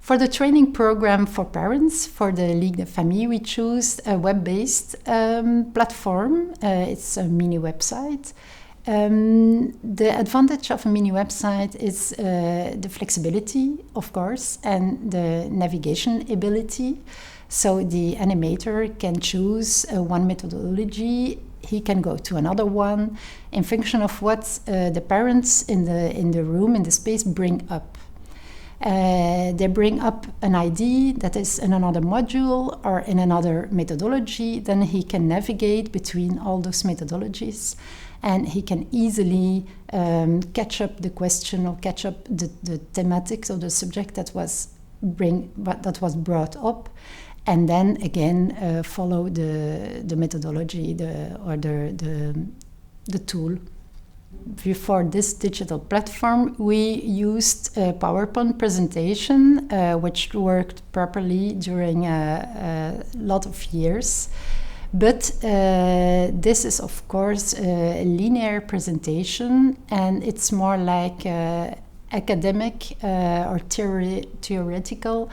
For the training program for parents, for the Ligue de Famille, we choose a web-based platform. It's a mini website. The advantage of a mini website is the flexibility, of course, and the navigation ability. So the animator can choose one methodology. He can go to another one in function of what the parents in the room, in the space, bring up. They bring up an ID that is in another module or in another methodology. Then he can navigate between all those methodologies, and he can easily catch up the question or catch up the thematics of the subject that was brought up, and then again follow the methodology or the tool. For this digital platform, we used a PowerPoint presentation, which worked properly during a lot of years. But this is, of course, a linear presentation, and it's more like academic or theoretical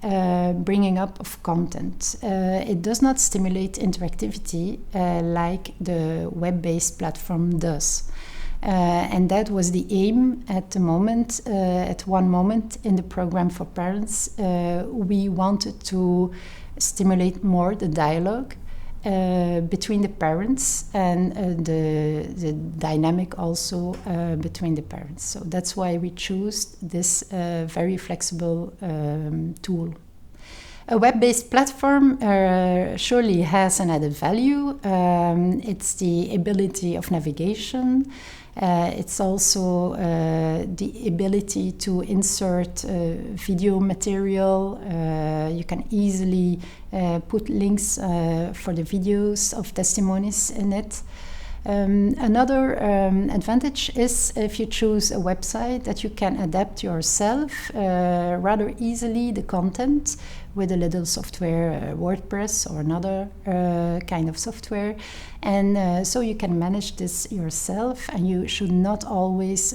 bringing up of content. It does not stimulate interactivity like the web-based platform does. And that was the aim at one moment in the program for parents. We wanted to stimulate more the dialogue between the parents and the dynamic also between the parents. So that's why we chose this very flexible tool. A web-based platform surely has an added value. It's the ability of navigation. It's also the ability to insert video material. You can easily put links for the videos of testimonies in it. Another advantage is if you choose a website that you can adapt yourself rather easily the content with a little software, WordPress or another kind of software. And so you can manage this yourself, and you should not always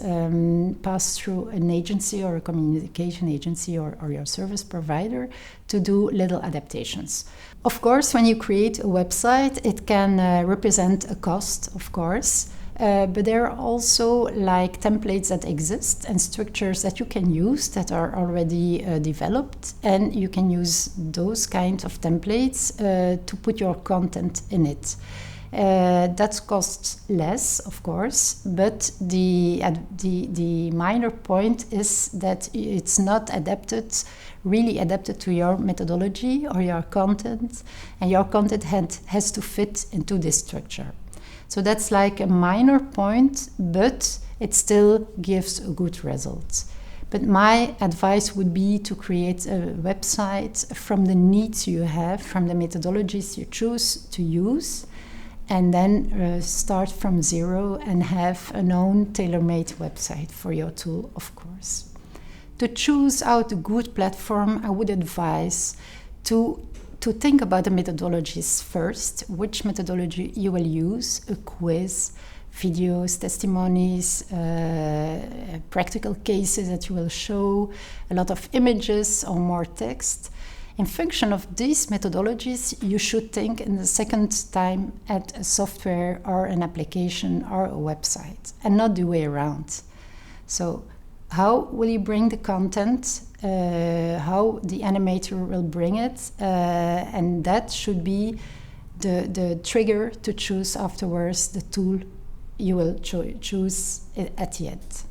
pass through an agency or a communication agency or your service provider to do little adaptations. Of course, when you create a website, it can represent a cost, of course. But there are also like templates that exist and structures that you can use that are already developed, and you can use those kinds of templates to put your content in it. That costs less, of course, but the minor point is that it's not really adapted to your methodology or your content, and your content has to fit into this structure. So that's like a minor point, but it still gives a good result. But my advice would be to create a website from the needs you have, from the methodologies you choose to use, and then start from zero and have an own tailor-made website for your tool, of course. To choose out a good platform, I would advise to think about the methodologies first, which methodology you will use, a quiz, videos, testimonies, practical cases that you will show, a lot of images or more text. In function of these methodologies, you should think in the second time at a software or an application or a website, and not the way around. So how will you bring the content? How the animator will bring it, and that should be the trigger to choose afterwards the tool you will choose at the end.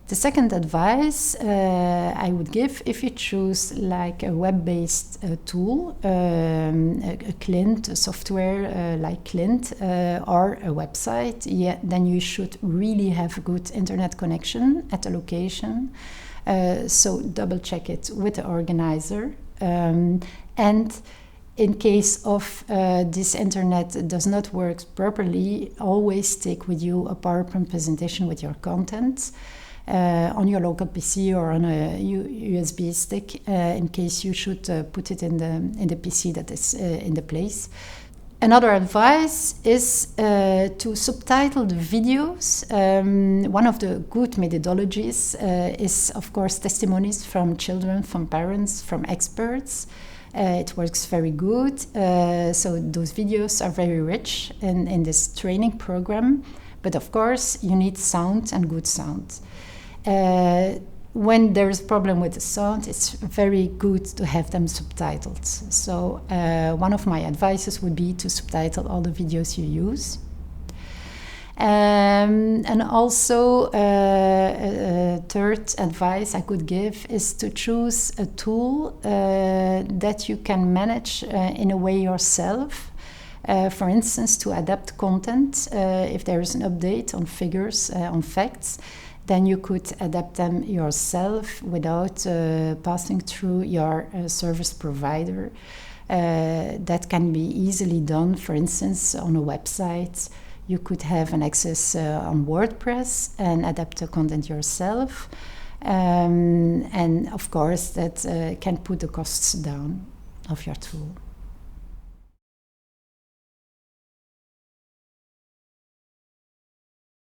The second advice I would give, if you choose like a web-based tool, a Clint, a software like Clint, or a website, then you should really have a good internet connection at the location. So double check it with the organizer. And in case of this internet does not work properly, always take with you a PowerPoint presentation with your content. On your local PC or on a USB stick, in case you should put it in the PC that is in the place. Another advice is to subtitle the videos. One of the good methodologies is, of course, testimonies from children, from parents, from experts. It works very good. So those videos are very rich in this training program. But of course, you need sound and good sound. When there is a problem with the sound, it's very good to have them subtitled. So one of my advices would be to subtitle all the videos you use. And also a third advice I could give is to choose a tool that you can manage in a way yourself. For instance, to adapt content, if there is an update on figures, on facts, then you could adapt them yourself without passing through your service provider. That can be easily done, for instance, on a website. You could have an access on WordPress and adapt the content yourself. And of course, that can put the costs down of your tool.